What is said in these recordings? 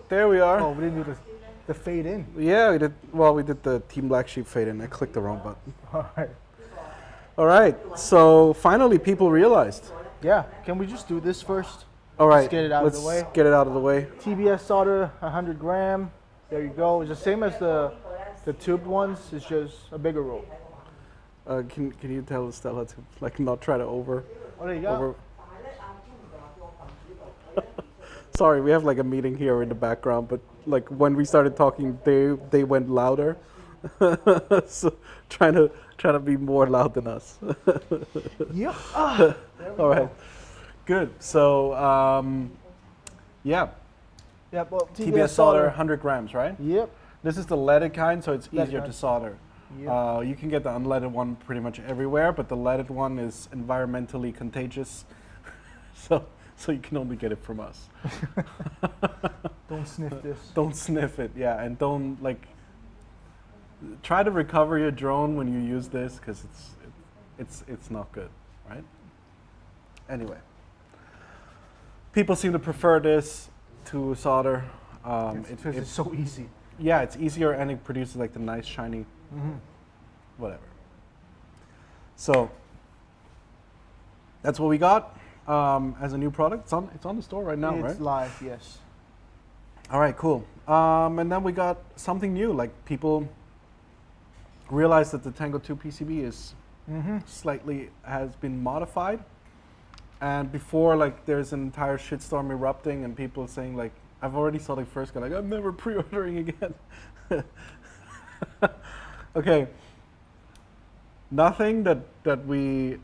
there we are. Oh, we didn't do the fade in. Yeah, we did. Well, we did the Team Black Sheep fade in. I clicked the wrong button. All right. All right. So finally, people realized. Yeah. Can we just do this first? All right. Let's get it out of the way. Let's get it out of the way. TBS solder, 100 gram. There you go. It's the same as the tubed ones. It's just a bigger roll. Can you tell Stella to like not try to over? Oh, there you go. Sorry, we have like a meeting here in the background, but like when we started talking, they went louder. So trying to be more loud than us. Yep. All right. Good. So yeah. Yep. Well, TBS solder, 100 grams, right? Yep. This is the leaded kind, so it's easier to kind. solder. Yep. You can get the unleaded one pretty much everywhere, but the leaded one is environmentally contagious. So you can only get it from us. Don't sniff this. Don't sniff it, yeah, and don't like try to recover your drone when you use this because it's not good, right? Anyway, people seem to prefer this to solder. It's so easy. Yeah, it's easier and it produces like the nice shiny, whatever. So that's what we got as a new product. It's on the store right now, right? It's live, yes. All right, cool. And then we got something new. Like people realized that the Tango 2 PCB is slightly has been modified. And before, like, there's an entire shitstorm erupting, and people saying like, "I've already saw the first guy. Like, I'm never pre-ordering again." Okay. Nothing that we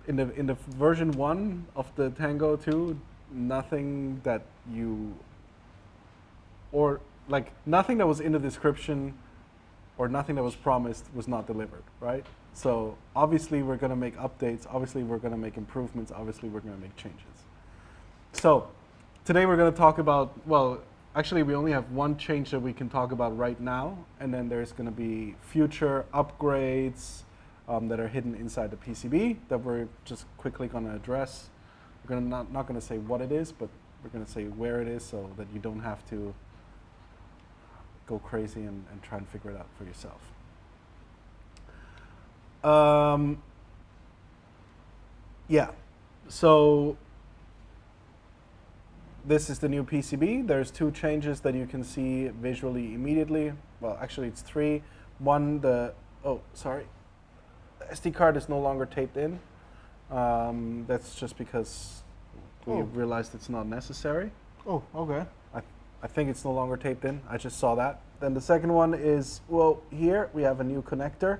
in the version 1 of the Tango 2, nothing that you or like nothing that was in the description or nothing that was promised was not delivered, right? So obviously we're going to make updates, obviously we're going to make improvements, obviously we're going to make changes. So today we're going to talk about, well, actually we only have one change that we can talk about right now, and then there's going to be future upgrades that are hidden inside the PCB that we're just quickly going to address. We're going to not going to say what it is, but we're going to say where it is so that you don't have to go crazy and try and figure it out for yourself. Yeah, so this is the new PCB. There's 2 changes that you can see visually immediately. Well, actually it's 3. One, the SD card is no longer taped in. That's just because we realized it's not necessary. Oh, okay. I think it's no longer taped in. I just saw that. Then the second one is, well, here we have a new connector.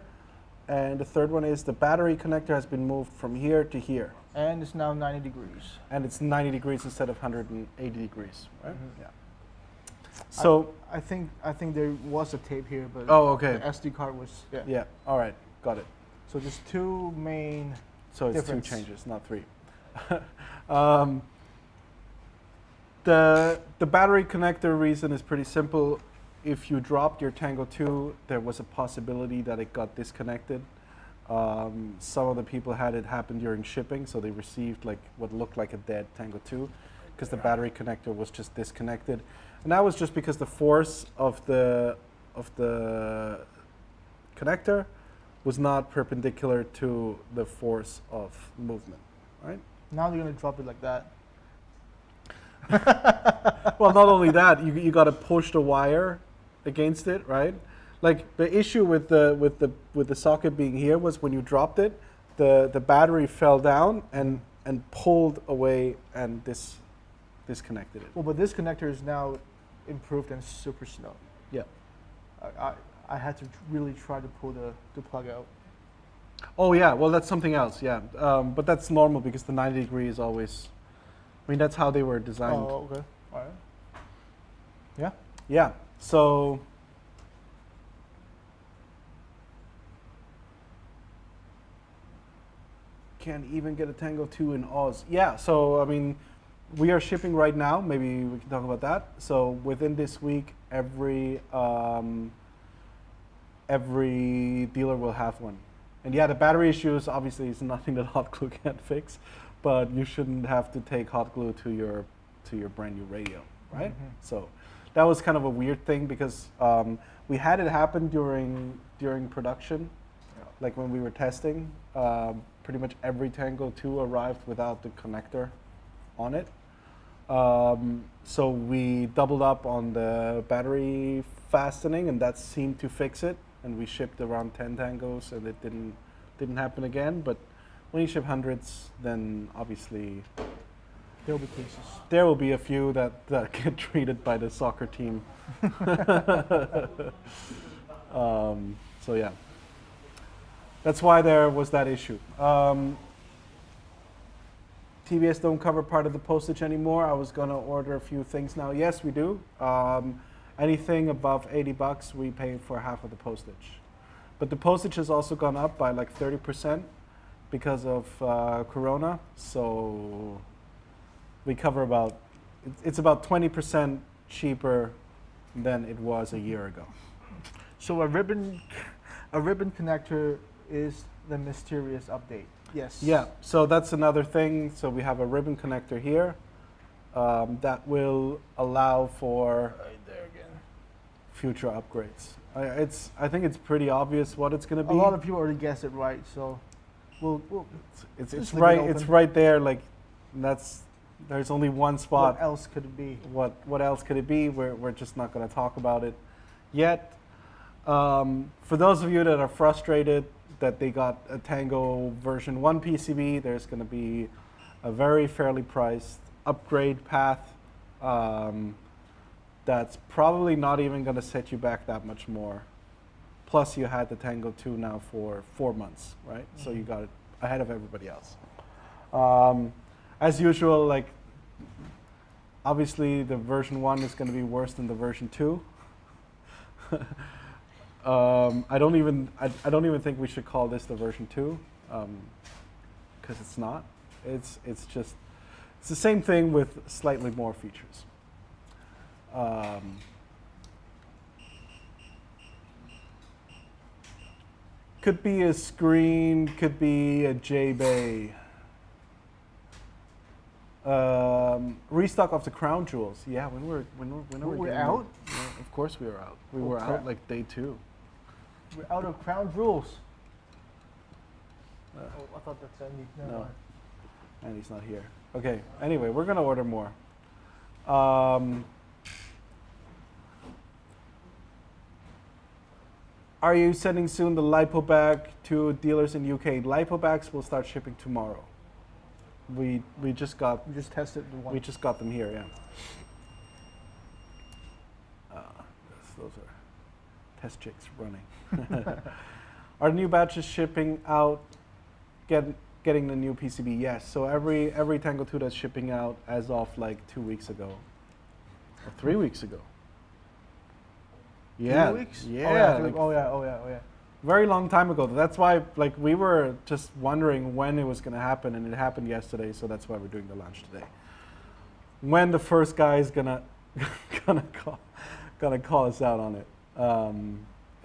And the third one is the battery connector has been moved from here to here. And it's now 90 degrees. And it's 90 degrees instead of 180 degrees, right? Yeah. So I think there was a tape here, but okay. The SD card was Yeah. All right. Got it. So just 2 main. So it's difference. 2 changes, not 3. The battery connector reason is pretty simple. If you dropped your Tango 2, there was a possibility that it got disconnected. Some of the people had it happen during shipping, so they received like what looked like a dead Tango 2 because the battery connector was just disconnected. And that was just because the force of the connector was not perpendicular to the force of movement, right? Now they're gonna drop it like that. Well, not only that, you got to push the wire against it, right? Like the issue with the socket being here was when you dropped it, the battery fell down and pulled away and disconnected it. Well, but this connector is now improved and super slow. Yeah. I had to really try to pull the plug out. Oh yeah, well that's something else, yeah. But that's normal because the 90 degree is always, I mean that's how they were designed. Oh, okay. All right. Yeah. Yeah. So can't even get a Tango 2 in Oz. Yeah, so I mean, we are shipping right now. Maybe we can talk about that. So within this week, every dealer will have one. And yeah, the battery issues obviously is nothing that hot glue can't fix, but you shouldn't have to take hot glue to your brand new radio, right? So that was kind of a weird thing because we had it happen during production, like when we were testing. Pretty much every Tango 2 arrived without the connector on it. So we doubled up on the battery fastening, and that seemed to fix it. And we shipped around 10 Tangos, and it didn't happen again. But when you ship hundreds, then obviously There'll be cases. there will be a few that get treated by the soccer team. So yeah, that's why there was that issue. TBS don't cover part of the postage anymore. I was gonna order a few things now. Yes, we do. Anything above $80, we pay for half of the postage. But the postage has also gone up by like 30% because of Corona. So we cover it's about 20% cheaper than it was a year ago. So a ribbon connector is the mysterious update. Yes. Yeah, so that's another thing. So we have a ribbon connector here that will allow for Right there again. future upgrades. I think it's pretty obvious what it's going to be. A lot of people already guessed it right, so we'll it's just leave it right open. it's right there. Like there's only one spot. What else could it be? What else could it be? We're just not going to talk about it yet. For those of you that are frustrated that they got a Tango version 1 PCB, there's going to be a very fairly priced upgrade path that's probably not even going to set you back that much more. Plus you had the Tango 2 now for 4 months, right? So you got it ahead of everybody else. As usual, like obviously the version 1 is going to be worse than the version 2. I don't even think we should call this the version 2, because it's not. It's the same thing with slightly more features. Could be a screen, could be a J-Bay. Restock of the crown jewels. Yeah, when are we We're getting out? them? Yeah, of course we were out. We Oh, were crap. out like day 2. We're out of crown jewels. Uh, Oh, I thought that's Andy. Never no. mind. And he's not here. Okay, anyway, we're gonna order more. Are you sending soon the LiPo bag to dealers in UK? LiPo bags will start shipping tomorrow. We just got We just tested the one. we just got them here, yeah. Those are test chicks running. Are new batches shipping out? Getting the new PCB? Yes. So every Tango 2 that's shipping out as of like 2 weeks ago, or 3 weeks ago. Yeah. 3 weeks? Yeah. like Oh yeah. very long time ago. That's why like we were just wondering when it was going to happen, and it happened yesterday. So that's why we're doing the launch today. When the first guy is gonna call us out on it.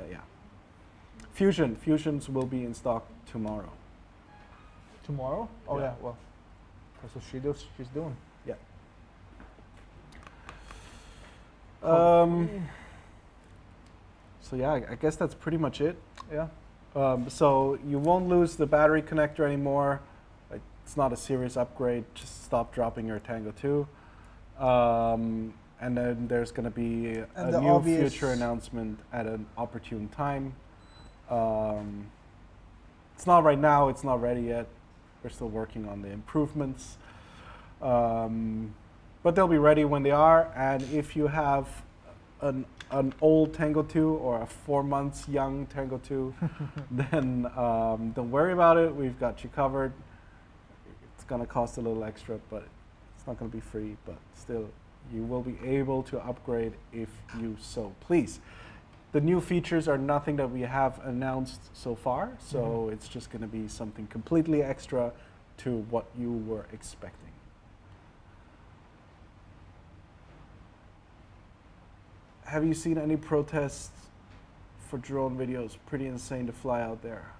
Yeah. Fusions will be in stock tomorrow. Tomorrow? Oh Yeah. yeah. Well, that's what she's doing. Yeah. So yeah, I guess that's pretty much it. Yeah. So you won't lose the battery connector anymore. Like, it's not a serious upgrade. Just stop dropping your Tango 2. And then there's going to be And a the new obvious- future announcement at an opportune time. It's not right now. It's not ready yet. We're still working on the improvements. But they'll be ready when they are. And if you have an old Tango 2 or a 4 months young Tango 2, then don't worry about it. We've got you covered. It's going to cost a little extra, but it's not going to be free. But still, you will be able to upgrade if you so please. The new features are nothing that we have announced so far, so it's just going to be something completely extra to what you were expecting. Have you seen any protests for drone videos? Pretty insane to fly out there.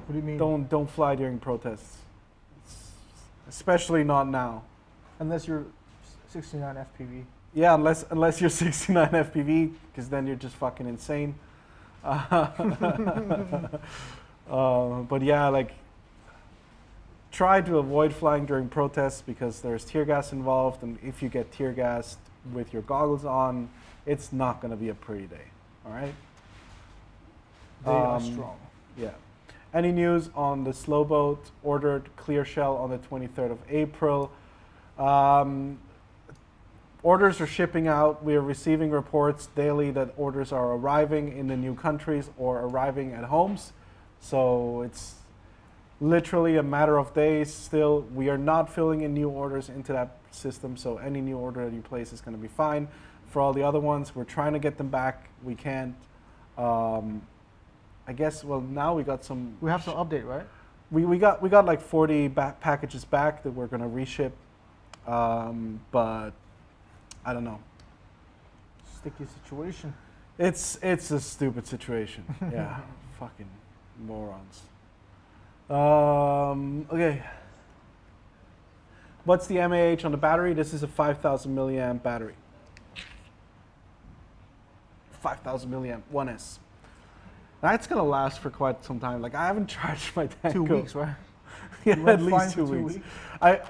What do you mean? Don't fly during protests, especially not now. Unless you're 69 FPV. Yeah, unless you're 69 FPV, because then you're just fucking insane. But yeah, like, try to avoid flying during protests because there's tear gas involved, and if you get tear gassed with your goggles on, it's not going to be a pretty day. All right. They are strong. Yeah. Any news on the slow boat ordered clear shell on the 23rd of April? Orders are shipping out. We are receiving reports daily that orders are arriving in the new countries or arriving at homes. So it's literally a matter of days still. We are not filling in new orders into that system. So any new order that you place is going to be fine. For all the other ones, we're trying to get them back. We can't. I guess, well, now we got some. We have some update, right? We got like 40 packages back that we're going to reship. But I don't know. Sticky situation. It's a stupid situation. Yeah, fucking morons. Okay. What's the mAh on the battery? This is a 5,000 milliamp battery. 5,000 milliamp 1S. That's gonna last for quite some time. Like I haven't charged my Tango. 2 weeks, right? Yeah, at least 2 weeks. I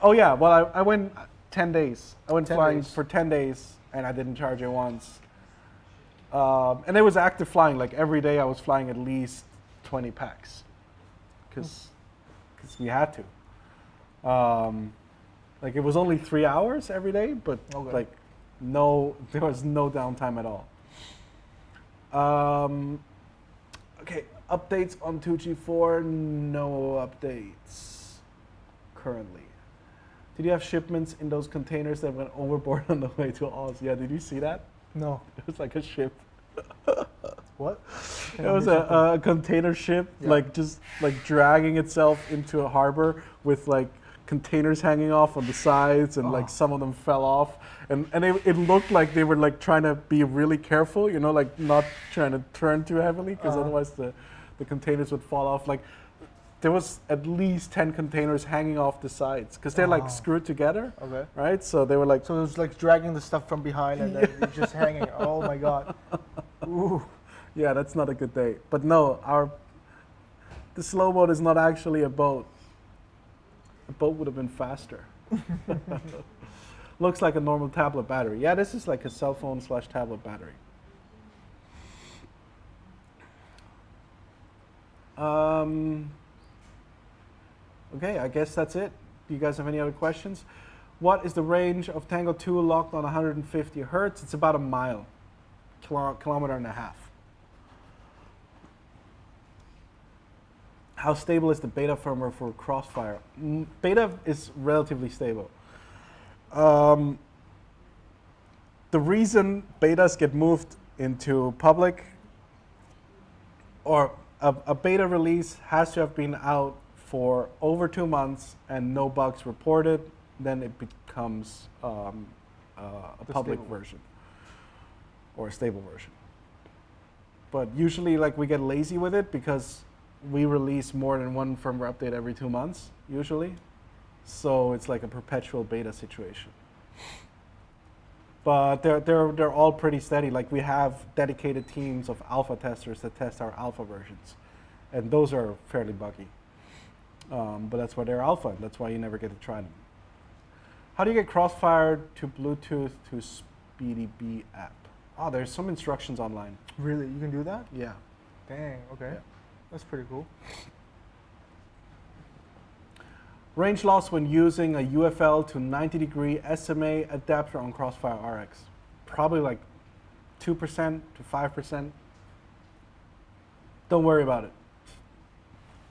went 10 days. I went 10 flying days. for 10 days and I didn't charge it once. And it was active flying. Like every day I was flying at least 20 packs because we had to. Like it was only 3 hours every day, but Okay. there was no downtime at all. Okay, updates on 2G4, no updates currently. Did you have shipments in those containers that went overboard on the way to Oz? Yeah, did you see that? No. It was like a ship. What? It was a container ship, Yeah. like just like dragging itself into a harbor with like containers hanging off on the sides, and like some of them fell off, and it looked like they were like trying to be really careful, you know, like not trying to turn too heavily because otherwise the containers would fall off. Like there was at least 10 containers hanging off the sides because they're like screwed together, Okay. right? So they were like, So it was like dragging the stuff from behind and then it's just hanging. Oh my god. Ooh. yeah, that's not a good day. But no, the slow boat is not actually a boat. A boat would have been faster. Looks like a normal tablet battery. Yeah, this is like a cell phone / tablet battery. Okay, I guess that's it. Do you guys have any other questions? What is the range of Tango 2 locked on 150 hertz? It's about a mile, kilometer and a half. How stable is the beta firmware for Crossfire? Beta is relatively stable. The reason betas get moved into public, or a beta release has to have been out for over 2 months and no bugs reported, then it becomes a public stable version or a stable version. But usually, like, we get lazy with it because we release more than one firmware update every 2 months, usually. So it's like a perpetual beta situation. But they're all pretty steady. Like, we have dedicated teams of alpha testers that test our alpha versions. And those are fairly buggy. But that's why they're alpha. That's why you never get to try them. How do you get Crossfire to Bluetooth to SpeedyB app? Oh, there's some instructions online. Really? You can do that? Yeah. Dang, okay. Yeah. That's pretty cool. Range loss when using a UFL to 90-degree SMA adapter on Crossfire RX. Probably like 2% to 5%. Don't worry about it.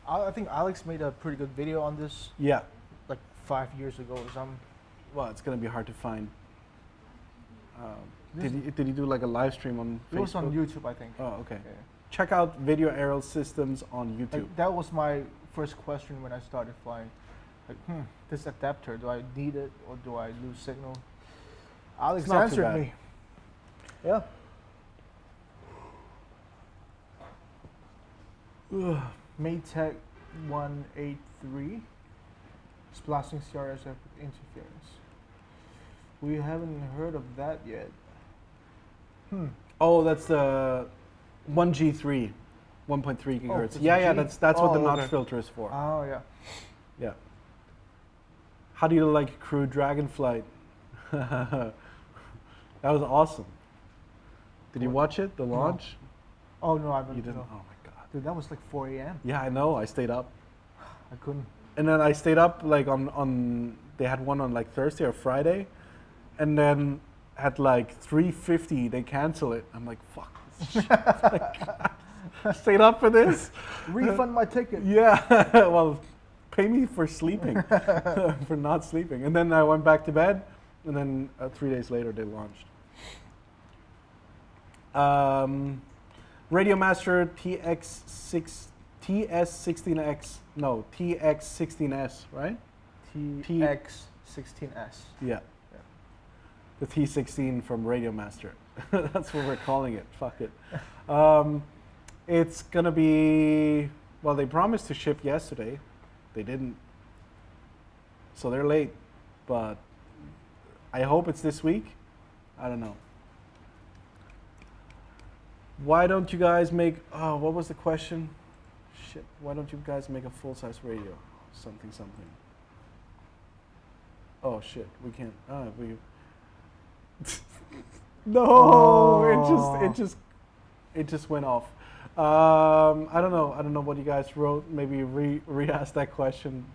I think Alex made a pretty good video on this Yeah. like 5 years ago or something. Well, it's going to be hard to find. Did he do like a live stream on Facebook? It was on YouTube, I think. Oh, okay. Yeah. Check out Video Aerial Systems on YouTube. Like, that was my first question when I started flying. Like, this adapter, do I need it or do I lose signal? Alex not too answered bad. me. Yeah. Ugh. Maytech 183. It's blasting CRSF with interference. We haven't heard of that yet. Oh, that's the 1G3, 1.3 gigahertz. it's Yeah, G. that's what the Oh, notch okay. filter is for. Oh yeah. Yeah. How do you like Crew Dragonflight? That was awesome. Did you watch it, the launch? Oh no, I haven't. You didn't? No. Oh my god. Dude, that was like 4 a.m. Yeah, I know. I stayed up. I couldn't. And then I stayed up like on they had one on like Thursday or Friday, and then at like 3:50 they cancel it. I'm like, fuck. I stayed up for this. Refund my ticket. Yeah. Well, pay me for sleeping, for not sleeping. And then I went back to bed, and then 3 days later they launched. Radiomaster TX16S, right? TX16S. Yeah. The T16 from Radiomaster. That's what we're calling it. Fuck it. It's gonna be, well, they promised to ship yesterday. They didn't. So they're late. But I hope it's this week. I don't know. Why don't you guys make, oh, what was the question? Shit, why don't you guys make a full-size radio? Something. Oh shit, we can't, no, Oh. it just went off. I don't know what you guys wrote. Maybe re-ask that question.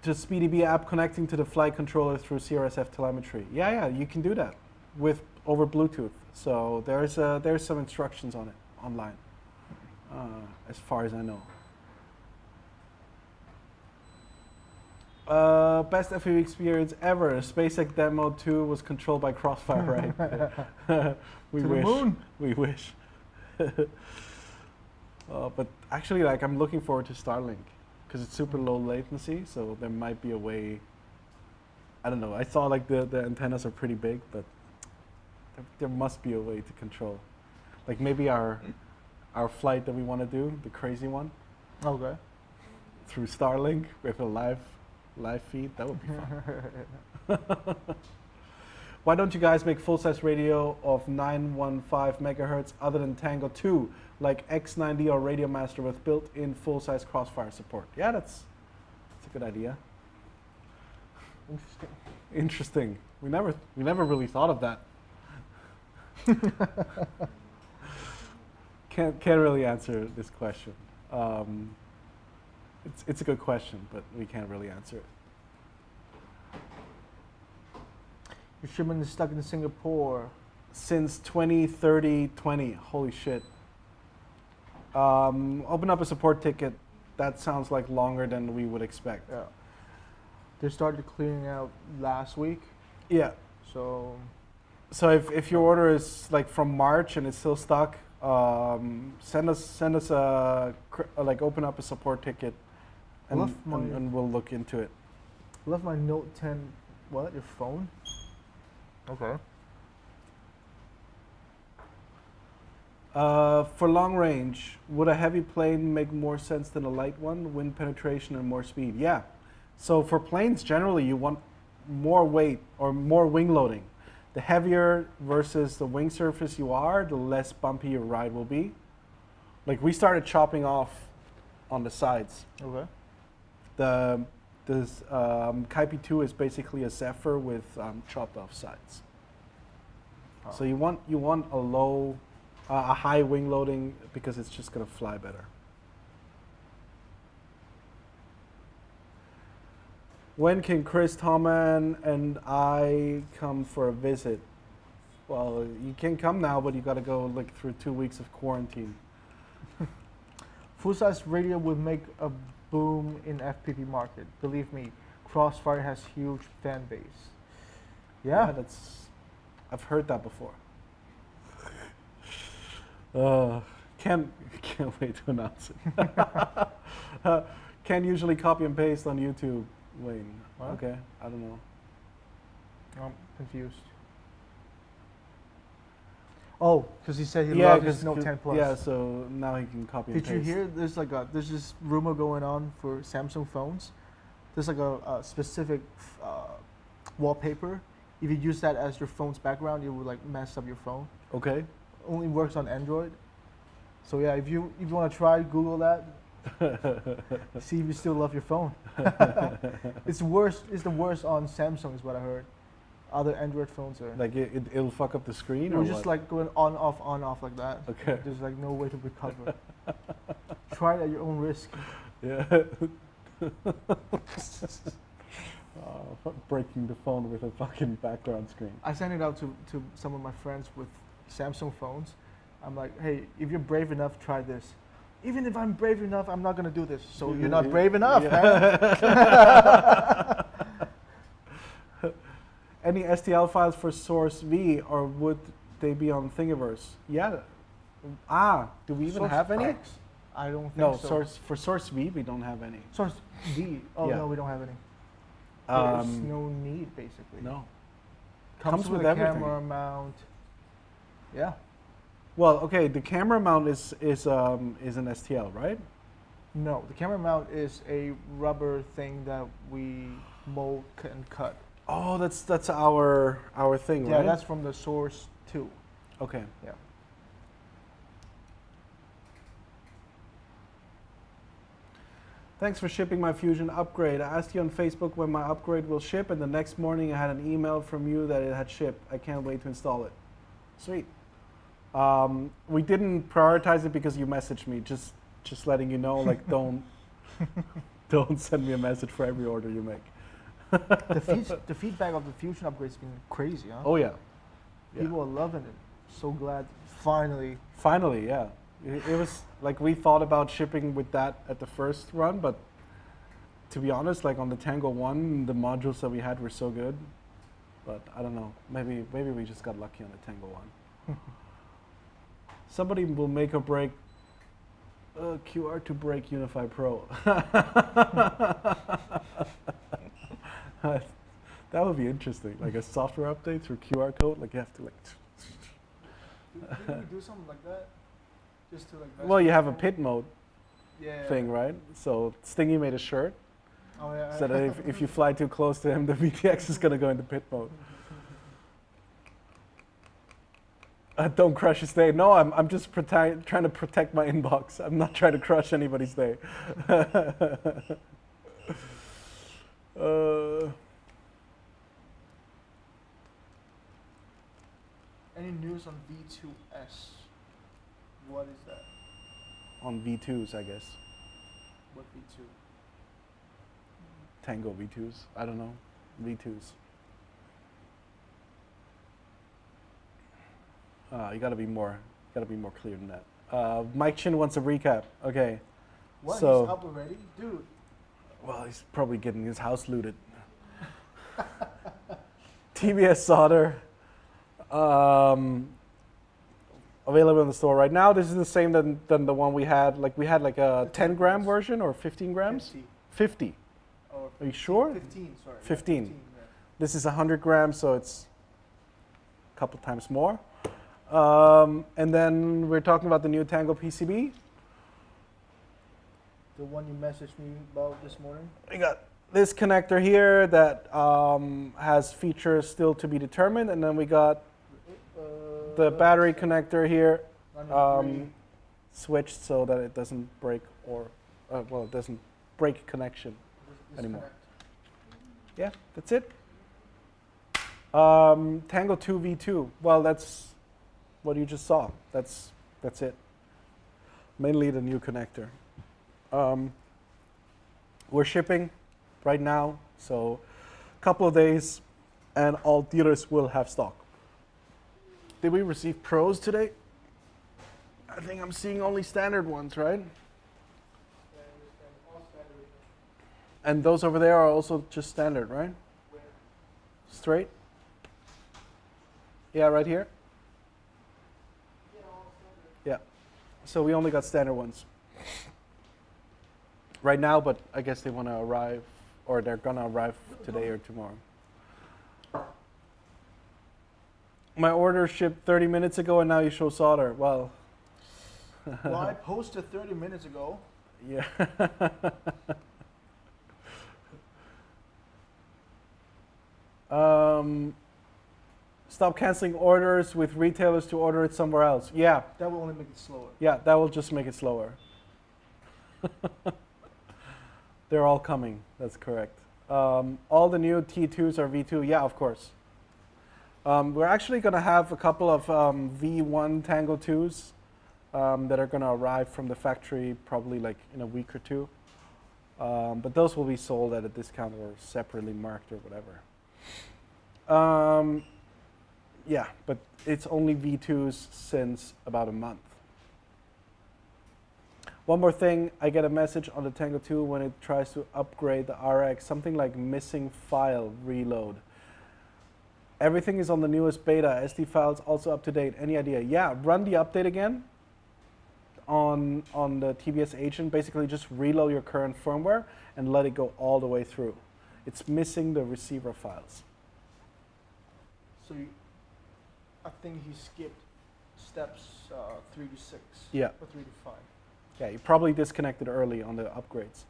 Just PCB app connecting to the flight controller through CRSF telemetry. Yeah, you can do that with over Bluetooth. So there's some instructions on it online, as far as I know. Best FPV experience ever. SpaceX Demo 2 was controlled by Crossfire, right? We To the wish. moon. We wish. But actually, like, I'm looking forward to Starlink because it's super low latency. So there might be a way. I don't know. I saw like the antennas are pretty big, but there must be a way to control. Like maybe our flight that we want to do, the crazy one, Okay. through Starlink with a live feed. That would be fun. Why don't you guys make full-size radio of 915 megahertz other than Tango 2, like X9D or Radiomaster with built-in full-size Crossfire support? Yeah, that's a good idea. Interesting. We never really thought of that. Can't really answer this question. It's a good question, but we can't really answer it. Your shipment is stuck in Singapore. Since 2020. Holy shit. Open up a support ticket. That sounds like longer than we would expect. Yeah. They started clearing out last week, Yeah. so So if your order is like from March and it's still stuck, send us like open up a support ticket, and we'll look into it. I left my Note 10. What? Your phone? Okay. For long range, would a heavy plane make more sense than a light one? Wind penetration and more speed. Yeah. So for planes, generally, you want more weight or more wing loading. The heavier versus the wing surface you are, the less bumpy your ride will be. Like we started chopping off on the sides. Okay. This Kaipi 2 is basically a Zephyr with chopped off sides. Oh. So you want a low, a high wing loading because it's just gonna fly better. When can Chris, Toman, and I come for a visit? Well, you can come now, but you got to go like through 2 weeks of quarantine. Full-size radio would make a boom in FPV market. Believe me, Crossfire has huge fan base. Yeah. I've heard that before. Can't wait to announce it. Can usually copy and paste on YouTube. Wayne. What? Okay, I don't know. I'm confused. Oh, because he said he loved his Note 10 Plus. Yeah, so now he can copy and Did paste. you hear? There's this rumor going on for Samsung phones there's like a specific wallpaper. If you use that as your phone's background, it would like mess up your phone. Okay. Only works on Android. So yeah, if you want to try, Google that. See if you still love your phone. It's worse. It's the worst on Samsung, is what I heard. Other Android phones are Like it'll fuck up the screen, or just what? like going on off like that. Okay. There's like no way to recover. Try it at your own risk. Yeah. Breaking the phone with a fucking background screen. I sent it out to some of my friends with Samsung phones. I'm like, hey, if you're brave enough, try this. Even if I'm brave enough, I'm not gonna do this. So you're not brave enough, man. Any STL files for Source V, or would they be on Thingiverse? Yeah. Do we even Source have any? X? I don't think No, so. for Source V, we don't have any. Source D. Oh Yeah. no, we don't have any. There's Um, no need, basically. No. Comes with a everything. camera mount. Yeah. Well, okay, the camera mount is an STL, right? No, the camera mount is a rubber thing that we mold and cut. Oh, that's our thing, Yeah, right? that's from the Source 2. Okay. Yeah. Thanks for shipping my Fusion upgrade. I asked you on Facebook when my upgrade will ship, and the next morning I had an email from you that it had shipped. I can't wait to install it. Sweet. We didn't prioritize it because you messaged me. Just letting you know, like, don't send me a message for every order you make. The feedback of the Fusion upgrade has been crazy, huh? Oh yeah. Yeah. People are loving it. So glad, finally. Finally, yeah. It was like we thought about shipping with that at the first run, but to be honest, like on the Tango 1, the modules that we had were so good. But I don't know. Maybe we just got lucky on the Tango 1. Somebody will make or break QR to break Unify Pro. That would be interesting. Like a software update through QR code. Like you have to like. Did we do something like that? Just to like. Well, you have a pit mode yeah. thing, right? So Stingy made a shirt. Oh yeah. So that if you fly too close to him, the VTX is gonna go into pit mode. Don't crush his day. No, I'm just trying to protect my inbox. I'm not trying to crush anybody's day. Any news on V2S? What is that? On V2s, I guess. What V2? Tango V2s. I don't know. V2s. You gotta be more clear than that. Mike Chin wants a recap. Okay. What? So, He's up already? Dude. well, he's probably getting his house looted. TBS solder. Available in the store right now. This is the same than the one we had. Like we had like a 10 gram version or 15 grams? 50. Or Are you sure? 15, sorry. 15. Yeah. This is 100 grams, so it's a couple times more. And then we're talking about the new Tango PCB. The one you messaged me about this morning? We got this connector here that has features still to be determined, and then we got the battery connector here switched so that it doesn't break it doesn't break connection anymore. Yeah, that's it. Tango 2 V2. Well, that's what you just saw. That's it. Mainly the new connector. We're shipping right now, so a couple of days, and all dealers will have stock. Did we receive pros today? I think I'm seeing only standard ones, right? And those over there are also just standard, right? Straight? Yeah, right here? Yeah. So we only got standard ones right now, but I guess they want to arrive, or they're gonna arrive today or tomorrow. My order shipped 30 minutes ago, and now you show solder. Well, Well, I posted 30 minutes ago. yeah. Stop canceling orders with retailers to order it somewhere else. Yeah, That will only make it slower. yeah, that will just make it slower. They're all coming. That's correct. All the new T2s are V2. Yeah, of course. We're actually going to have a couple of V1 Tango 2s that are going to arrive from the factory probably like in a week or two. But those will be sold at a discount or separately marked or whatever. Yeah, but it's only V2s since about a month. One more thing, I get a message on the Tango 2 when it tries to upgrade the RX, something like missing file reload. Everything is on the newest beta, SD files also up to date. Any idea? Yeah, run the update again on the TBS agent. Basically just reload your current firmware and let it go all the way through. It's missing the receiver files. So I think he skipped steps 3 to 6. Yeah. Or 3 to 5. Yeah, you probably disconnected early on the upgrades.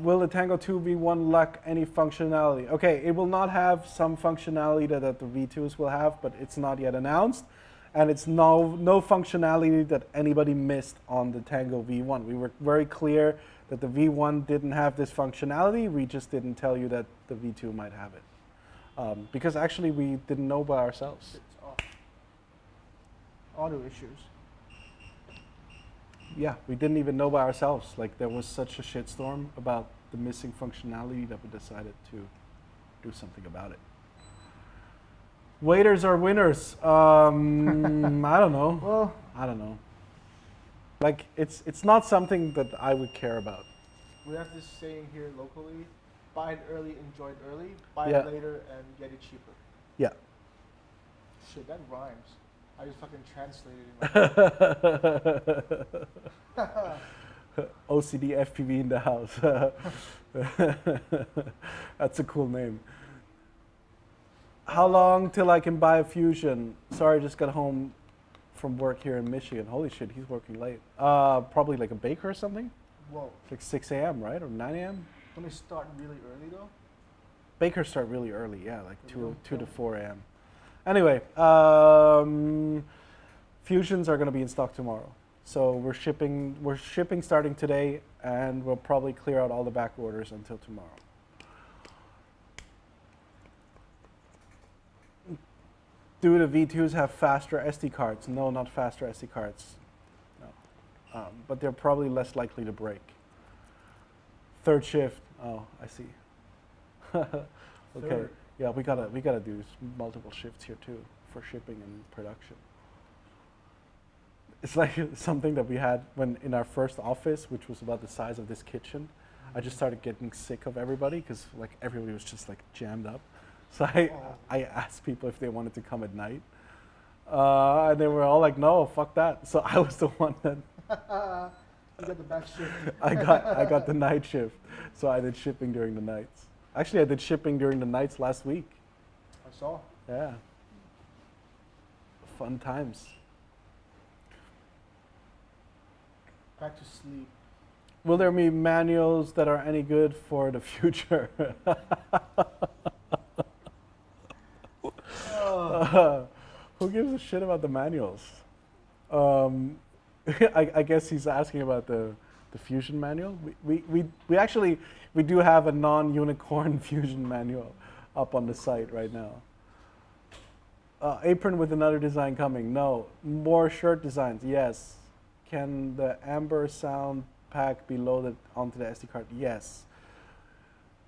Will the Tango 2 V1 lack any functionality? Okay, it will not have some functionality that the V2s will have, but it's not yet announced. And it's no functionality that anybody missed on the Tango V1. We were very clear that the V1 didn't have this functionality. We just didn't tell you that the V2 might have it. Because actually we didn't know by ourselves. It's off. Auto issues. Yeah, we didn't even know by ourselves. Like there was such a shitstorm about the missing functionality that we decided to do something about it. Waiters are winners. I don't know. Well, I don't know. Like it's not something that I would care about. we have this saying here locally: buy it early, enjoy it early. Buy Yeah. it later and get it cheaper. Yeah. Shit, that rhymes. I just fucking translated it. In my OCD FPV in the house. That's a cool name. How long till I can buy a Fusion? Sorry, I just got home from work here in Michigan. Holy shit, he's working late. Probably like a baker or something? Whoa. It's like 6 a.m., right? Or 9 a.m.? Don't they start really early though? Bakers start really early, yeah, like They 2 to don't. 4 a.m. Anyway, Fusions are going to be in stock tomorrow. So we're shipping starting today, and we'll probably clear out all the back orders until tomorrow. Do the V2s have faster SD cards? No, not faster SD cards. No. But they're probably less likely to break. Third shift. Oh, I see. Okay. Third. Yeah, we gotta do multiple shifts here too for shipping and production. It's like something that we had when in our first office, which was about the size of this kitchen. I just started getting sick of everybody because like everybody was just like jammed up. So I asked people if they wanted to come at night, and they were all like, "No, fuck that." So I was the one that You got the back shift. I got the night shift. So I did shipping during the nights. Actually, I did shipping during the nights last week. I saw. Yeah. Fun times. Back to sleep. Will there be manuals that are any good for the future? Who gives a shit about the manuals? I guess he's asking about the Fusion manual. We actually do have a non-unicorn Fusion manual up on the site right now. Apron with another design coming? No. More shirt designs? Yes. Can the Amber sound pack be loaded onto the SD card? Yes.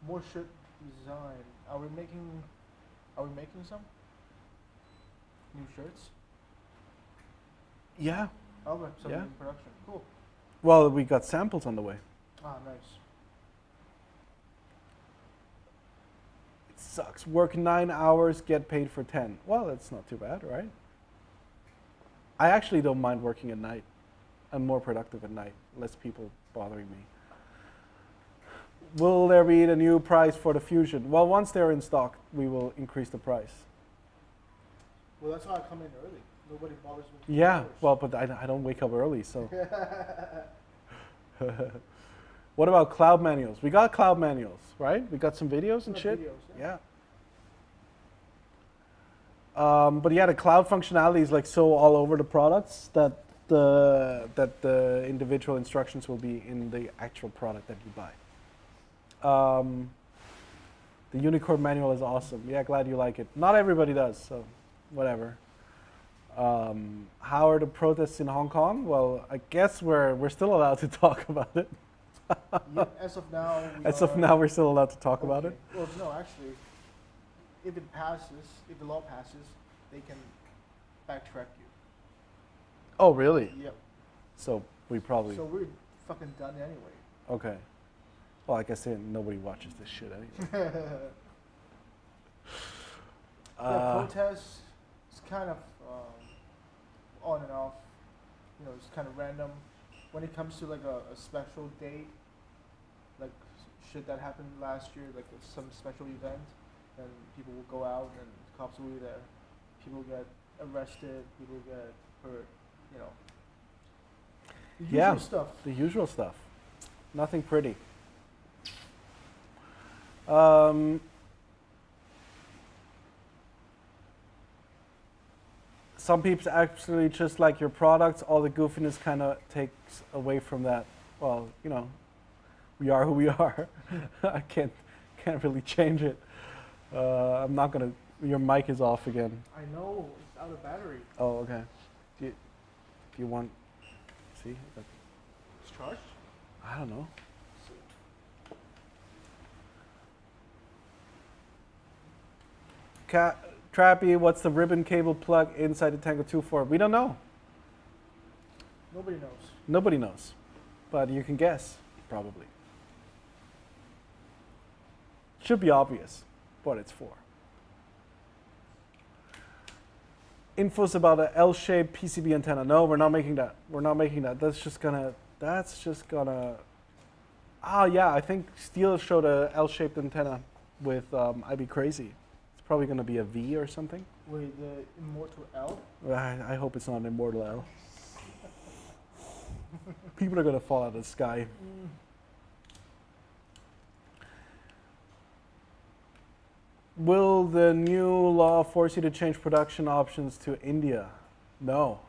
More shirt design. Are we making some new shirts? Yeah. Oh, okay, some Yeah. in production. Cool. Well, we got samples on the way. Ah, nice. It sucks. Work 9 hours, get paid for 10. Well, that's not too bad, right? I actually don't mind working at night. I'm more productive at night. Less people bothering me. Will there be a new price for the Fusion? Well, once they're in stock, we will increase the price. Well, that's why I come in early. Nobody bothers me. for Yeah, hours. well, but I don't wake up early, so. What about cloud manuals? We got cloud manuals, right? We got some videos and Got shit. videos, Yeah. But yeah, the cloud functionality is like so all over the products that the individual instructions will be in the actual product that you buy. The Unicorn manual is awesome. Yeah, glad you like it. Not everybody does, so whatever. How are the protests in Hong Kong? Well, I guess we're still allowed to talk about it. Yeah, as of now, As of now, we're still allowed to talk about it. okay. Well, no, actually, if it passes, if the law passes, they can backtrack you. Oh, really? Yep. So we probably So we're fucking done anyway. okay. Well, I guess nobody watches this shit anyway. Protests, it's kind of on and off. You know, it's kind of random. When it comes to like a special date, like shit that happened last year, like some special event, and people will go out and cops will be there. People get arrested, people get hurt, you know. The usual Yeah. stuff. The usual stuff. Nothing pretty. Some people actually just like your products. All the goofiness kind of takes away from that. Well, you know, we are who we are. I can't really change it. I'm not gonna. Your mic is off again. I know, it's out of battery. Oh, okay. Do you want? See? It's charged? I don't know. Trappy, what's the ribbon cable plug inside the Tango 2 for? We don't know. Nobody knows. Nobody knows. But you can guess, probably. Should be obvious what it's for. Infos about an L-shaped PCB antenna. No, we're not making that. We're not making that. That's just gonna. Ah, yeah. I think Steel showed a L-shaped antenna with IB Crazy. It's probably gonna be a V or something. Wait, the Immortal L? I hope it's not an Immortal L. People are gonna fall out of the sky. Will the new law force you to change production options to India? No.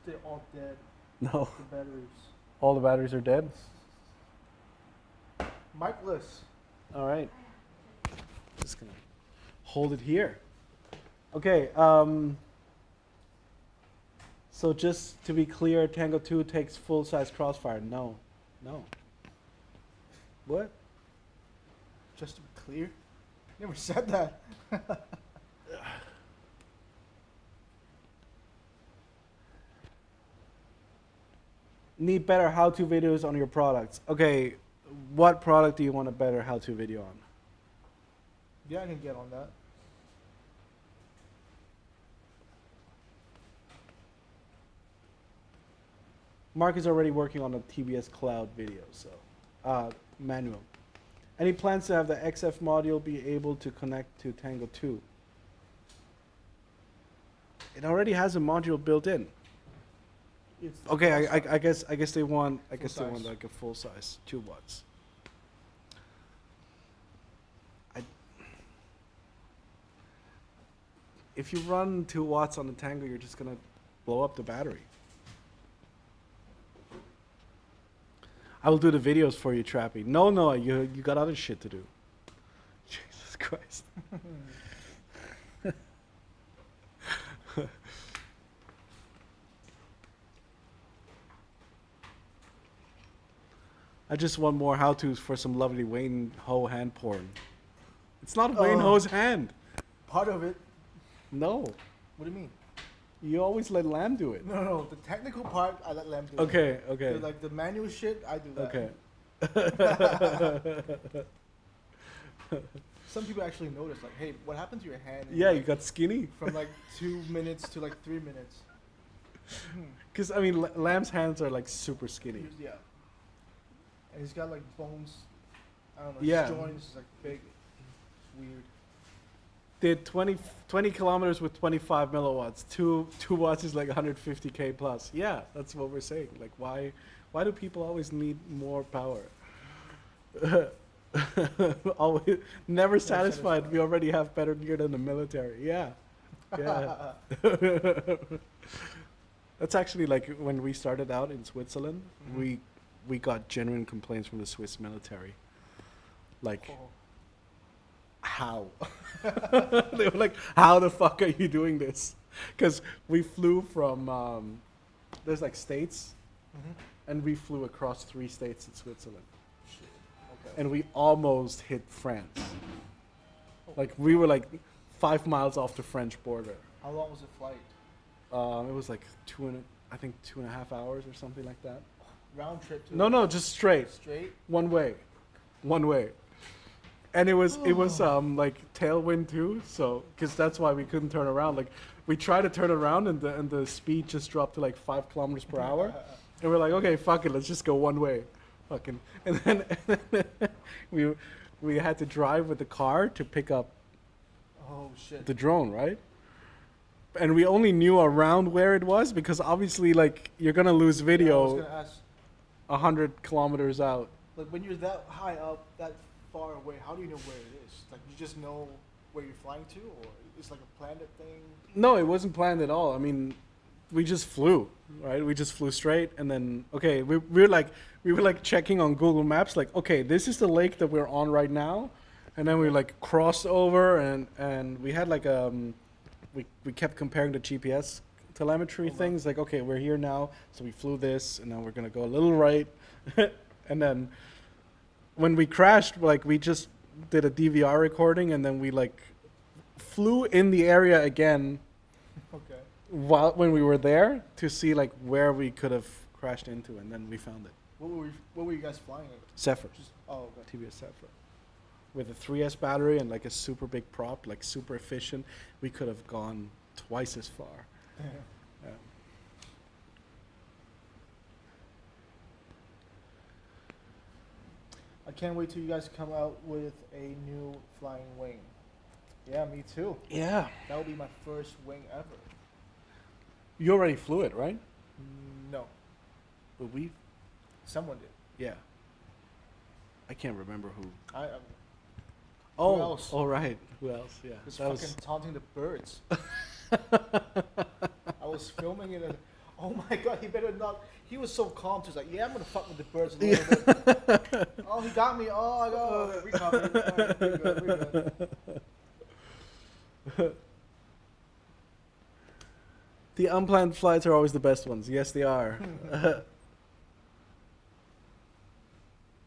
They're all dead. No. The batteries. All the batteries are dead? Miceless. All right. Just gonna hold it here. Okay. So just to be clear, Tango 2 takes full-size crossfire. No. No. What? Just to be clear. Never said that. Need better how-to videos on your products. Okay, what product do you want a better how-to video on? Yeah, I can get on that. Mark is already working on a TBS Cloud video, so manual. Any plans to have the XF module be able to connect to Tango 2? It already has a module built in. It's Okay, I guess they want Full size. like a full size 2 watts. If you run 2 watts on the Tango, you're just gonna blow up the battery. I will do the videos for you, Trappy. No, you got other shit to do. Jesus Christ. I just want more how-tos for some lovely Wayne Ho hand porn. It's not Wayne Ho's hand. part of it. No, What do you mean? you always let Lamb do it. No. The technical part, I let Lamb do. Okay, The, okay, like the manual shit, I do that. okay. Some people actually notice, like, hey, what happened to your hand? in, Yeah, you like, got skinny. from like 2 minutes to like 3 minutes. Because, I mean, Lamb's hands are like super skinny. Yeah. And he's got like bones. I don't know. Yeah. His joints is like big. It's weird. Did 20 kilometers with 25 milliwatts. 2 watts is like 150K plus. Yeah, that's what we're saying. Like, why do people always need more power? Always, never satisfied. satisfied. We already have better gear than the military. Yeah. Yeah. That's actually like when we started out in Switzerland, we got genuine complaints from the Swiss military. Like, Oh. how? They were like, how the fuck are you doing this? Because we flew from, there's like states, and we flew across 3 states in Switzerland. Shit. Okay. And we almost hit France. Like, we were like 5 miles off the French border. How long was the flight? It was like I think 2.5 hours or something like that. Round trip to No, just straight. straight? One way. And it was like tailwind too, so because that's why we couldn't turn around. Like we tried to turn around and the speed just dropped to like 5 kilometers per hour, and we're like, okay, fuck it, let's just go one way, fucking. And then we had to drive with the car to pick up Oh shit. the drone, right? And we only knew around where it was because obviously, like, you're gonna lose Yeah, I was video gonna ask, 100 kilometers out. like when you're that high up, that far away, how do you know where it is? Like you just know where you're flying to, or it's like a planned thing? No, it wasn't planned at all. I mean, we just flew, right? We just flew straight, and then okay, we were like checking on Google Maps, like, okay, this is the lake that we're on right now, and then we like crossed over, and we had like we kept comparing the GPS telemetry things, like, okay, we're here now, so we flew this, and now we're gonna go a little right, and then when we crashed, like we just did a DVR recording, and then we like flew in the area again Okay. when we were there to see like where we could have crashed into, and then we found it. What were you guys flying at? Zephyr, Just okay. TBS Zephyr, with a 3S battery and like a super big prop, like super efficient. We could have gone twice as far. Yeah. I can't wait till you guys come out with a new flying wing. Yeah, me too. Yeah. That will be my first wing ever. You already flew it, right? No, But we, someone did. yeah. I can't remember who. I'm Oh, else? all right. Who else? Yeah. just That fucking was. taunting the birds. I was filming it and oh my god, he better not. He was so calm. He's like, yeah, I'm gonna fuck with the birds a little bit. Oh, he got me. Oh, I got. Okay, we covered it. All right, we're good. We're good. The unplanned flights are always the best ones. Yes, they are.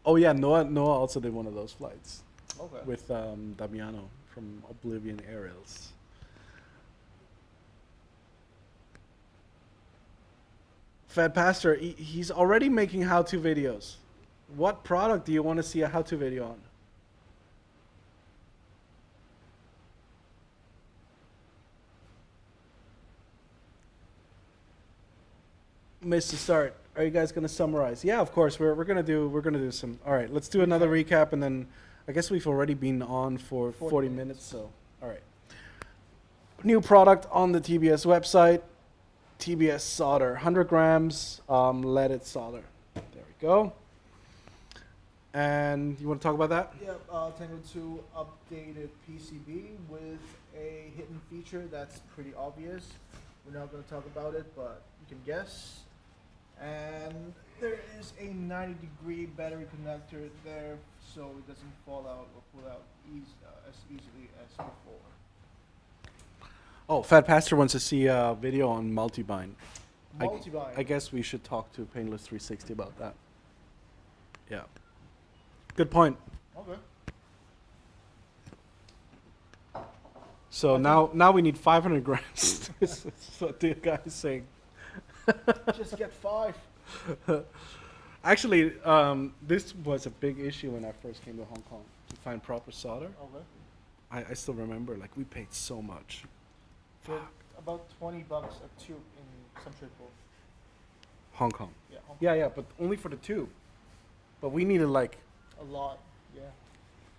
Oh yeah, Noah also did one of those flights Okay. with Damiano from Oblivion Aerials. Fat Pastor, he's already making how-to videos. What product do you want to see a how-to video on? Mr. Start, are you guys gonna summarize? Yeah, of course. We're gonna do some. All right, let's do another recap, and then I guess we've already been on for 40 minutes. So, all right. New product on the TBS website. TBS solder, 100 grams leaded solder. There we go. And you want to talk about that? Yeah, Tango 2 updated PCB with a hidden feature that's pretty obvious. We're not going to talk about it, but you can guess. And there is a 90-degree battery connector there, so it doesn't fall out or pull out as easily as before. Oh, Fat Pastor wants to see a video on multi-bind. Multi-bind. I guess we should talk to Painless 360 about that. Yeah. Good point. Okay. So now we need 500 grams. That's what the guy is saying. Just get 5. Actually, this was a big issue when I first came to Hong Kong to find proper solder. Okay. I still remember, like, we paid so much. For about $20 a tube in some triple. Hong Kong. Yeah. Hong Kong. Yeah, but only for the tube. But we needed like, A lot. Yeah.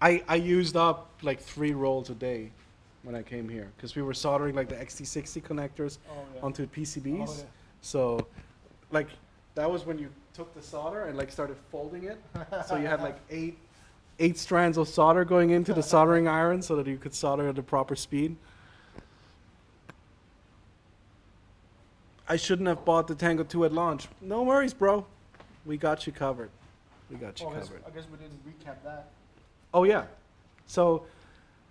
I used up like 3 rolls a day when I came here because we were soldering like the XT60 connectors Oh yeah. onto PCBs. Oh, yeah. So, like, that was when you took the solder and like started folding it. So you had like eight strands of solder going into the soldering iron so that you could solder at the proper speed. I shouldn't have bought the Tango 2 at launch. No worries, bro. We got you covered. We got you covered. I guess we didn't recap that. Oh yeah. So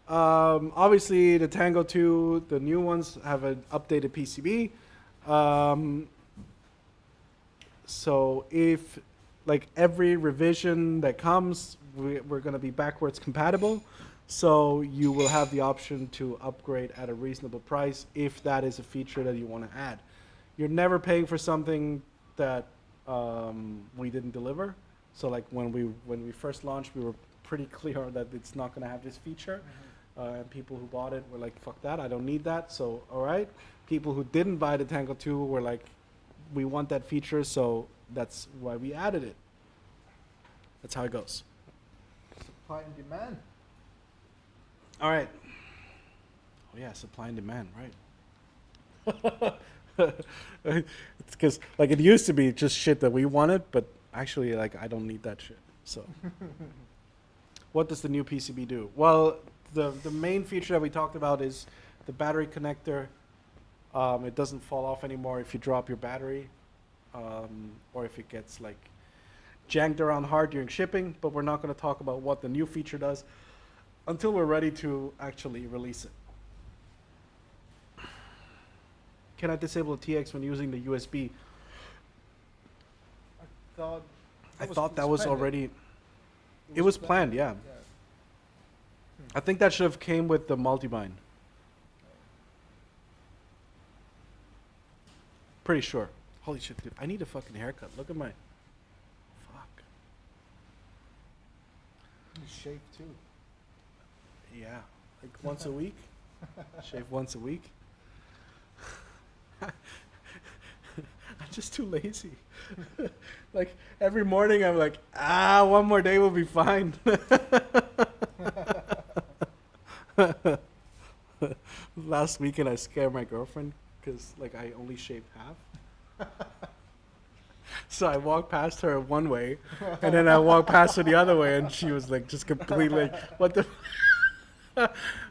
obviously the Tango 2, the new ones have an updated PCB. So if like every revision that comes, we're going to be backwards compatible. So you will have the option to upgrade at a reasonable price if that is a feature that you want to add. You're never paying for something that we didn't deliver. So like when we first launched, we were pretty clear that it's not going to have this feature. And people who bought it were like, fuck that, I don't need that. So, all right. People who didn't buy the Tango 2 were like, we want that feature, so that's why we added it. That's how it goes. Supply and demand. All right. Oh yeah, supply and demand, right. It's because like it used to be just shit that we wanted, but actually like I don't need that shit. So what does the new PCB do? Well, the main feature that we talked about is the battery connector. It doesn't fall off anymore if you drop your battery, or if it gets like janked around hard during shipping, but we're not going to talk about what the new feature does until we're ready to actually release it. Can I disable the TX when using the USB? I thought that was already... It was planned, yeah. I think that should have came with the multi-bind. Pretty sure. Holy shit, dude. I need a fucking haircut. Look at my... Fuck. You shave too. Yeah. Like once a week. Shave once a week. I'm just too lazy. Like every morning I'm like, one more day will be fine. Last weekend I scared my girlfriend because like I only shaved half. So I walked past her one way, and then I walked past her the other way, and she was like just completely like, what the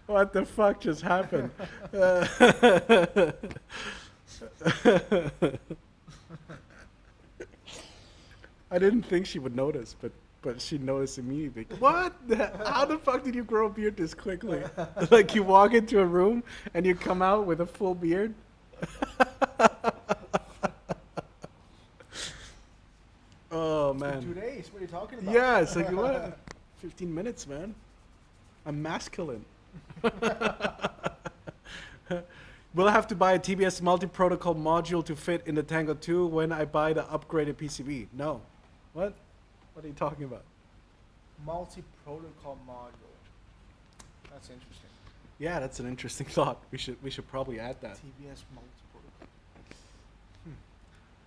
what the fuck just happened? I didn't think she would notice, but she noticed immediately. What? How the fuck did you grow a beard this quickly? Like you walk into a room and you come out with a full beard? Oh man. 2 days. What are you talking about? Yeah, it's like what? 15 minutes, man. I'm masculine. Will I have to buy a TBS multi-protocol module to fit in the Tango 2 when I buy the upgraded PCB? No. What? What are you talking about? Multi-protocol module. That's interesting. Yeah, that's an interesting thought. We should probably add that. TBS multi-protocol.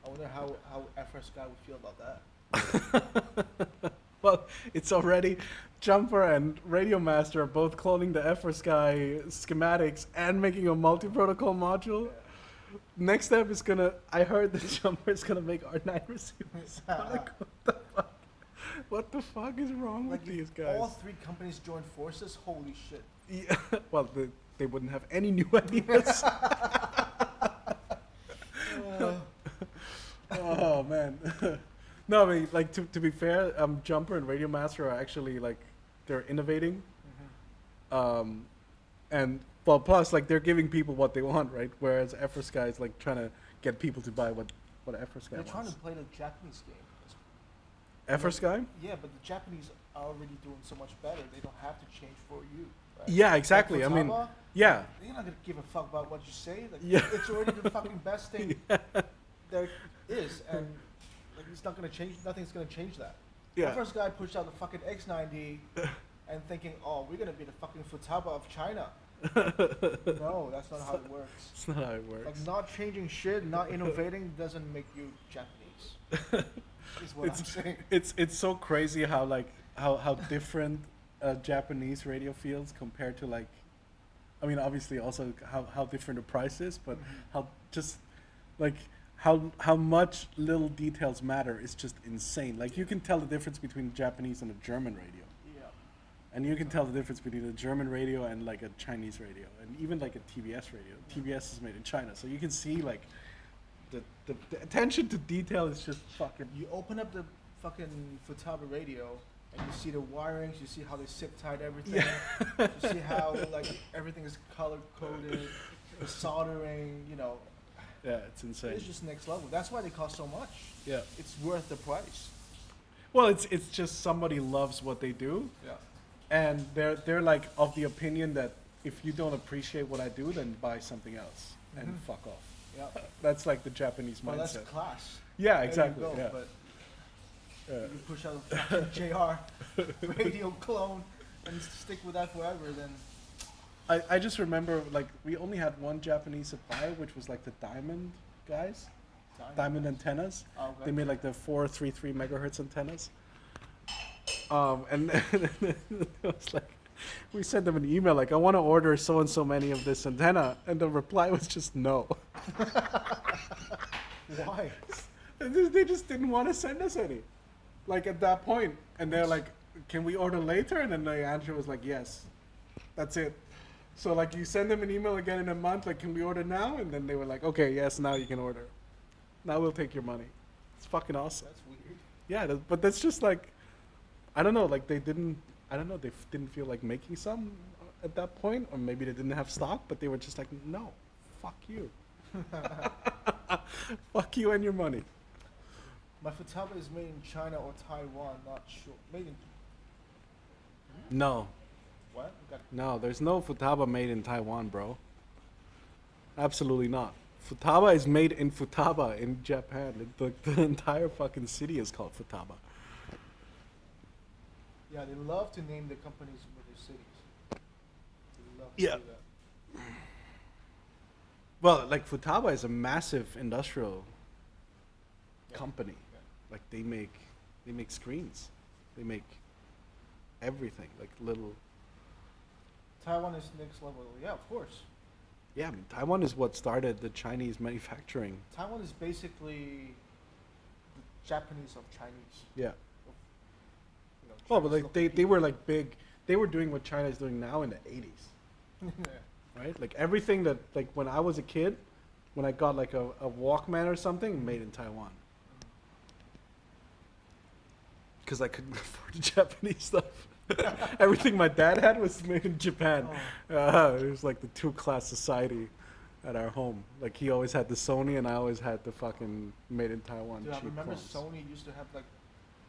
I wonder how FS guy would feel about that. Well, it's already Jumper and Radio Master are both cloning the FrSky schematics and making a multi-protocol module. Yeah. Next step is I heard that Jumper is gonna make R9 receivers. Like, what the fuck? What the fuck is wrong with these guys? All three companies join forces? Holy shit. Yeah, well, they wouldn't have any new ideas. Oh man. No, I mean, like to be fair, Jumper and Radio Master are actually like they're innovating, and well, plus like they're giving people what they want, right? Whereas FrSky is like trying to get people to buy what FrSky wants. They're trying to play the Japanese game. FrSky? Yeah, but the Japanese are already doing so much better. They don't have to change for you. Right? Yeah, exactly. Like I mean, Futaba, yeah. They're not gonna give a fuck about what you say. Like, Yeah. it's already the fucking best thing there is, and like it's not gonna change. Nothing's gonna change that. Yeah. The first guy pushed out the fucking X90, and thinking, oh, we're gonna be the fucking Futaba of China. No, that's not how it works. It's not how it works. Like not changing shit, not innovating doesn't make you Japanese. Is what I'm saying. It's so crazy how like how different Japanese radio feels compared to like, I mean obviously also how different the price is, but how just like how much little details matter is just insane. Like you can tell the difference between a Japanese and a German radio. Yeah. And you can tell the difference between a German radio and like a Chinese radio, and even like a TBS radio. TBS is made in China, so you can see like the attention to detail is just fucking. You open up the fucking Futaba radio, and you see the wirings. You see how they zip tied everything. Yeah. You see how like everything is color coded. The soldering, you know. Yeah, it's insane. It's just next level. That's why they cost so much. Yeah. It's worth the price. Well, it's just somebody loves what they do, Yeah. and they're like of the opinion that if you don't appreciate what I do, then buy something else and Mhm. fuck off. Yeah. That's like the Japanese Well, mindset. that's class. Yeah, There you exactly. go, Yeah. But Yeah. you push out a fucking JR radio clone and stick with that forever, then I just remember like we only had one Japanese supplier, which was like the Diamond guys, Diamond antennas. Oh, okay. They made like the 433 megahertz antennas. And it was like, we sent them an email like, I want to order so and so many of this antenna, and the reply was just no. Why? They just didn't want to send us any, like at that point. And they're like, can we order later? And then the answer was like, yes. That's it. So like you send them an email again in a month, like, can we order now? And then they were like, okay, yes, now you can order. Now we'll take your money. It's fucking awesome. That's weird. Yeah, but that's just like, I don't know, like they didn't feel like making some at that point, or maybe they didn't have stock, but they were just like, no, fuck you. Fuck you and your money. My Futaba is made in China or Taiwan, not sure. Made in No, what? Got no, there's no Futaba made in Taiwan, bro. Absolutely not. Futaba is made in Futaba in Japan. The entire fucking city is called Futaba. Yeah, they love to name the companies with their cities. They love to Yeah. do that. Well, like Futaba is a massive industrial Yeah. company. Yeah. Like they make screens, they make everything, like little. Taiwan is next level. Yeah, of course. Yeah, I mean Taiwan is what started the Chinese manufacturing. Taiwan is basically the Japanese of Chinese. Yeah. You know, Well, but Chinese like they people. were like big. They were doing what China is doing now in the 80s, Yeah. right? Like everything that like when I was a kid, when I got like a Walkman or something, made in Taiwan. Because I couldn't afford the Japanese stuff. Everything my dad had was made in Japan. Oh. It was like the two-class society at our home. Like he always had the Sony, and I always had the fucking made in Taiwan Dude, I cheap remember clones. Sony used to have like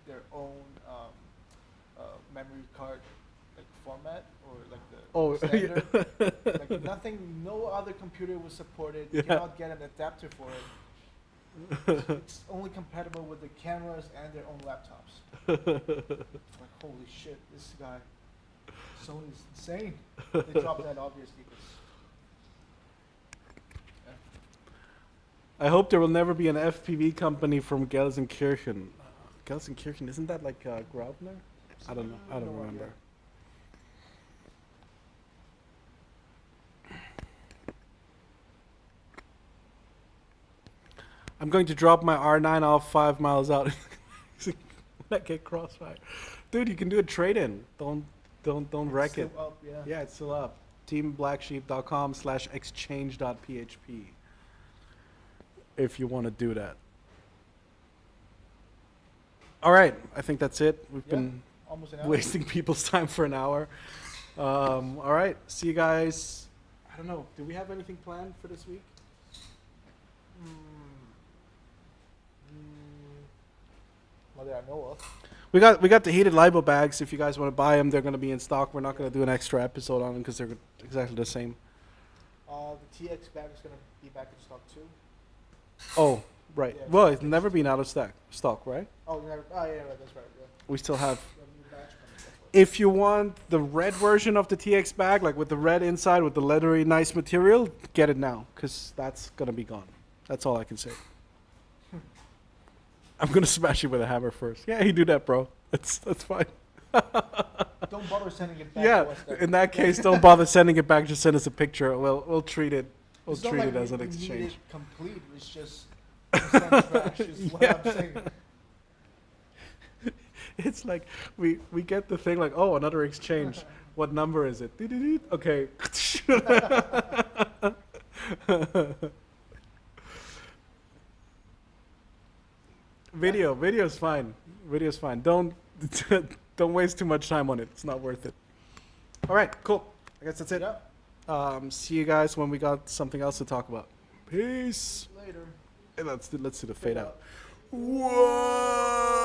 their own memory card like format or like the Oh, standard. Like nothing, no other computer was supported. You Yeah. cannot get an adapter for it. It's only compatible with the cameras and their own laptops. It's like holy shit, this guy, Sony's insane. They dropped that obviously because. I hope there will never be an FPV company from Gelsenkirchen. Gelsenkirchen, isn't that like Graubner? I don't know. I don't No remember. idea. I'm going to drop my R9 off 5 miles out. When I get crossfire, dude, you can do a trade-in. Don't wreck Still it. up, yeah. Yeah, it's still up. teamblacksheep.com/exchange.php. If you want to do that. All right, I think that's it. We've Yeah. been Almost an hour. wasting people's time for an hour. All right, see you guys. I don't know. Do we have anything planned for this week? Not that I know of. We got the heated Libo bags. If you guys want to buy them, they're going to be in stock. We're not going to do an extra episode on them because they're exactly the same. The TX bag is gonna be back in stock too. Oh, right. Yeah, Well, it's never been out of stock, right? Oh, you never. Oh, yeah, right, that's right. Yeah. We still have. You have a new batch coming, that's right. If you want the red version of the TX bag, like with the red inside, with the leathery, nice material, get it now because that's going to be gone. That's all I can say. I'm going to smash you with a hammer first. Yeah, you do that, bro. That's fine. Don't bother sending it back Yeah, to us then. in that case, don't bother sending it back. Just send us a picture. We'll treat it. We'll It's not treat like it as we an need exchange. it complete. It's just send trash is what I'm saying. It's like we get the thing like, oh, another exchange. What number is it? Doo-doo-doo. Okay. Video's fine. Video's fine. Don't don't waste too much time on it. It's not worth it. All right, cool. I guess that's it. Yeah. See you guys when we got something else to talk about. Peace. Later. Hey, let's do the fade out. Whoa.